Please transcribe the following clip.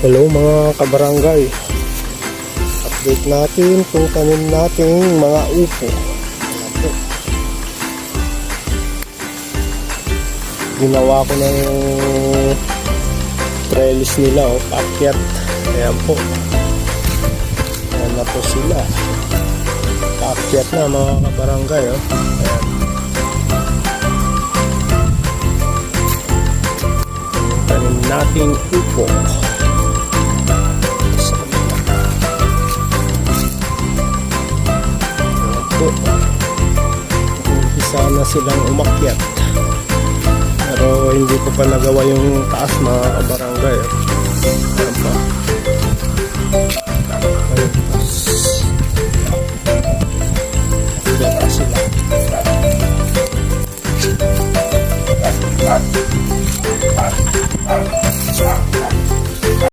Hello mga kabarangay, update natin kung tanim nating mga upo. Ginawa ko na yung trellis nila, paakyat. Ayan po, ayan na po sila, paakyat na mga kabarangay. Ayan. Tanim nating upo. Umpisa na silang umakyat, pero hindi ko pa nagawa yung taas mga kabarangay.